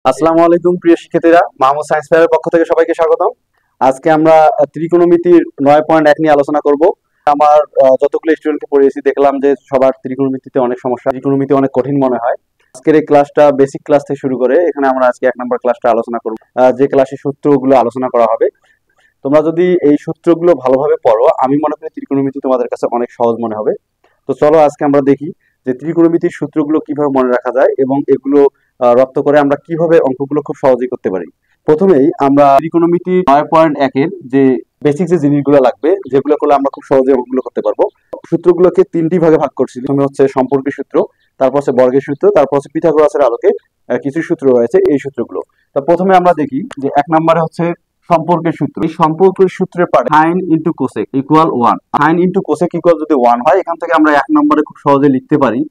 আসসালামু আলাইকুম প্রিয় শিক্ষার্থীরা, মাহমুদ সায়েন্স ফেয়ারের পক্ষ থেকে সবাইকে স্বাগতম। আজকে আমরা ত্রিকোণমিতির 9.1 নিয়ে আলোচনা করব। আমার যতগুলো স্টুডেন্টকে পড়িয়েছি দেখলাম যে সবার ত্রিকোণমিতিতে অনেক সমস্যা, ত্রিকোণমিতি অনেক কঠিন মনে হয়। আজকের এই ক্লাসটা বেসিক ক্লাস থেকে শুরু করে এখানে আমরা আজকে 1 নম্বর ক্লাসটা আলোচনা করব, যে ক্লাসে সূত্রগুলো আলোচনা করা হবে। তোমরা যদি এই সূত্রগুলো ভালোভাবে পড়ো, আমি মনে করি ত্রিকোণমিতি তোমাদের কাছে অনেক সহজ মনে হবে। তো চলো আজকে আমরা দেখি যে ত্রিকোণমিতির সূত্রগুলো কিভাবে মনে রাখা যায় এবং এগুলো রপ্ত করে আমরা কিভাবে অঙ্কগুলো খুব সহজেই করতে পারি। প্রথমেই আমরা ত্রিকোণমিতি 9.1 এর যে বেসিক যে জিনিসগুলো লাগবে, যেগুলো করলে আমরা খুব সহজে অঙ্কগুলো করতে পারবো। সূত্রগুলোকে 3টি ভাগে ভাগ করছি। প্রথমে হচ্ছে সম্পর্কের সূত্র, তারপর হচ্ছে বর্গের সূত্র, তারপর হচ্ছে পিথাগোরাসের আলোকে কিছু সূত্র রয়েছে, এই সূত্রগুলো। তো প্রথমে আমরা দেখি যে 1 নম্বরে হচ্ছে সম্পর্কের সূত্র। এই সম্পর্কের সূত্রের পারে sign into cosec equal 1। Sign into cosec equal যদি 1 হয়, এখান থেকে আমরা 1 নম্বরে খুব সহজে লিখতে পারি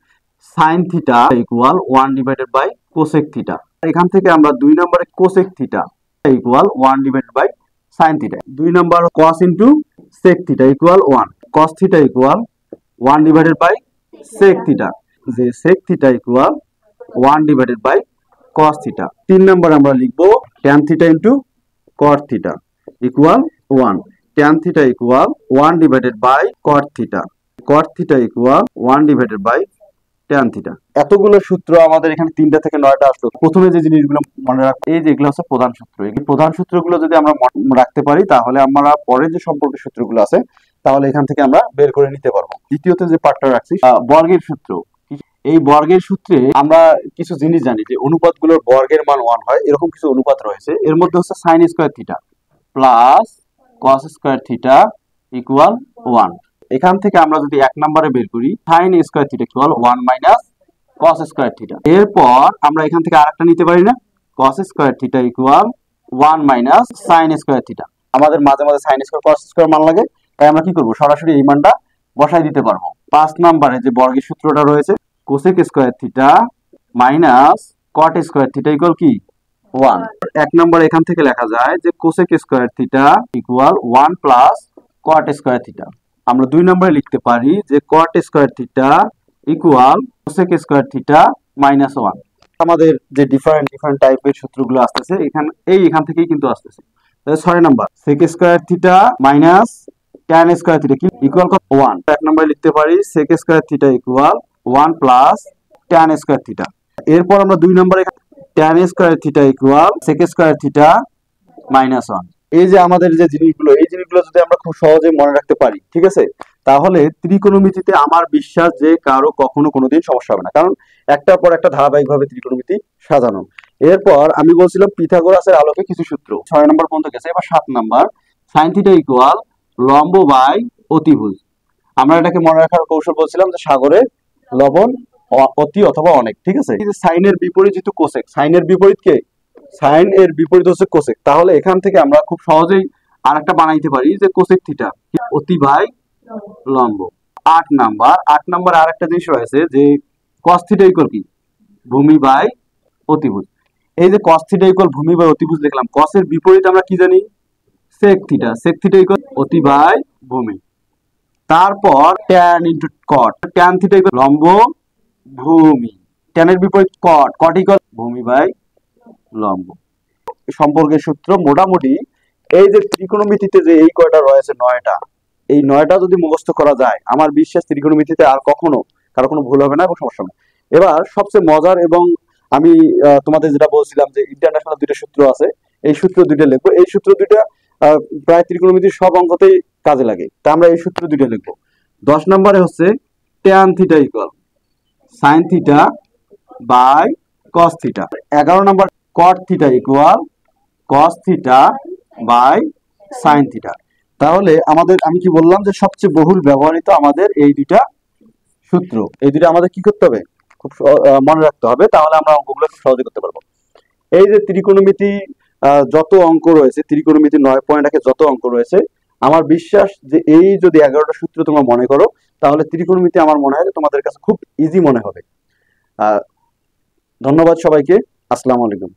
sine theta equal 1 divided by cosec theta. এখান থেকে আমরা 2 নম্বরে cosec theta equal 1 divided by sine theta. 2 নম্বর cos into sec theta equal 1। Cos theta equal 1 divided by sec theta, যে sec theta equal 1 divided by cos theta. 3 নম্বর আমরা লিখবো tan theta into cot theta equal 1. tan theta equal 1 divided by cot theta. cot theta equal 1 divided by tan theta. এতগুলো সূত্র আমাদের এখানে 3টা থেকে 9টা আসলো। প্রথমে যে জিনিসগুলো মনে রাখবো, এই যেগুলো হচ্ছে প্রধান সূত্র, এই প্রধান সূত্রগুলো যদি আমরা রাখতে পারি তাহলে আমরা পরে যে সম্পর্কের সূত্রগুলো আছে তাহলে এখান থেকে আমরা বের করে নিতে পারবো। দ্বিতীয়তে যে পার্টটা রাখছি বর্গের সূত্র। এই বর্গের সূত্রে আমরা কিছু জিনিস জানি যে অনুপাতগুলোর বর্গের মান 1 হয়, এরকম কিছু অনুপাত রয়েছে। এর মধ্যে হচ্ছে sine square theta plus cos square theta equal 1। এখান থেকে আমরা যদি 1 নম্বরে বের করি sine square theta equal 1 minus cos square theta. এরপর আমরা এখান থেকে আরেকটা নিতে পারি না, কস square theta equal 1 minus sine square theta. আমাদের মাঝে মাঝে সাইন স্কয়ার কস স্কয়ার মান লাগে, তাই আমরা কি করব, সরাসরি এই মানটা বসাই দিতে পারবো। 5 নম্বরে যে বর্গের সূত্রটা রয়েছে কোসেক স্কয়ার থিটা মাইনাস কট স্কয়ার থিটা ইকুয়াল কি 1। 1 নম্বর এখান থেকে লেখা যায় যে cosec square theta equal 1 plus cot square theta. আমরা 2 নম্বরে লিখতে পারি যে কট square theta equal cosec square theta minus 1। আমাদের যে ডিফারেন্ট টাইপের সূত্রগুলো আসতেছে এখান থেকেই কিন্তু আসতেছে। 6 নম্বর sec square theta minus tan square theta কি ইকুয়াল 1। 1 নম্বরে লিখতে পারি sec square theta equal 1 plus tan square theta. এরপর আমরা 2 নম্বরে tan square theta equal sec square theta minus 1। এই যে আমাদের যে জিনিসগুলো, এই জিনিসগুলো যদি আমরা খুব সহজে মনে রাখতে পারি, ঠিক আছে, তাহলে ত্রিকোণমিতিতে আমার বিশ্বাস যে কারো কখনো কোনোদিন সমস্যা হবে না, কারণ একটার পর একটা ধারাবাহিকভাবে ত্রিকোণমিতি সাজানো। এরপর আমি বলছিলাম পিথাগোরাসের আলোকে কিছু সূত্র, 6 নম্বর পর্যন্ত গেছে। এবার 7 নম্বর সাইন থিটা ইকুয়াল লম্ব বাই অতিভুজ। আমরা এটাকে মনে রাখার কৌশল বলছিলাম যে সাগরে লবণ অতি অথবা অনেক, ঠিক আছে। সাইনের বিপরীত যেহেতু কোসেক, সাইনের বিপরীত কে, সাইন এর বিপরীত হচ্ছে কোসেক। তাহলে এখান থেকে আমরা খুব সহজেই আরেকটা বানাইতে পারি যে কোসেক থিটা অতি বাই লম্ব। 8 নাম্বার আরেকটা জিনিস রয়েছে যে কস থিটা ইকুয়াল কি ভূমি বাই অতিভুজ। এই যে কস থিটা ইকুয়াল ভূমি বাই অতিভুজ দেখলাম, কসের বিপরীত আমরা কি জানি, সেক থিটা ইকুয়াল অতি বাই ভূমি। তারপর ট্যান ইনটু কট, ট্যান থিটা ইকুয়াল লম্ব ভূমি, ট্যানের বিপরীত কট ইকুয়াল ভূমি বাই লম্ব। সম্পর্কের সূত্র মোটামুটি এই যে ত্রিকোণমিতিতে যে এই কয়টা রয়েছে 9টা, এই 9টা যদি মুখস্থ করা যায় আমার বিশ্বাস ত্রিকোণমিতিতে আর কখনো কারো কোনো ভুল হবে না এবং সমস্যা হবে। এবার সবচেয়ে মজার এবং আমি তোমাদের যেটা বলছিলাম যে ইন্টারন্যাশনাল 2টা সূত্র আছে, এই সূত্র 2টা লিখবো। এই সূত্র 2টা প্রায় ত্রিকোণমিতির সব অঙ্কতেই কাজে লাগে, তা আমরা এই সূত্র 2টা লিখবো। 10 নম্বরে হচ্ছে tan theta equal sine theta by cos theta. 11 নম্বর cot theta equal cos theta by sine theta. তাহলে আমাদের আমি কি বললাম যে সবচেয়ে বহুল ব্যবহৃত আমাদের এই 2টা সূত্র, এই 2টা আমাদের কি করতে হবে, খুব মনে রাখতে হবে, তাহলে আমরা অঙ্কগুলো খুব সহজে করতে পারবো। এই যে ত্রিকোণমিতি যত অঙ্ক রয়েছে, ত্রিকোণমিতি 9.1 যত অঙ্ক রয়েছে, আমার বিশ্বাস যে এই যদি 11টা সূত্র তোমরা মনে করো তাহলে ত্রিকোণমিতি আমার মনে হয় তোমাদের কাছে খুব ইজি মনে হবে। ধন্যবাদ সবাইকে, আসসালামু আলাইকুম।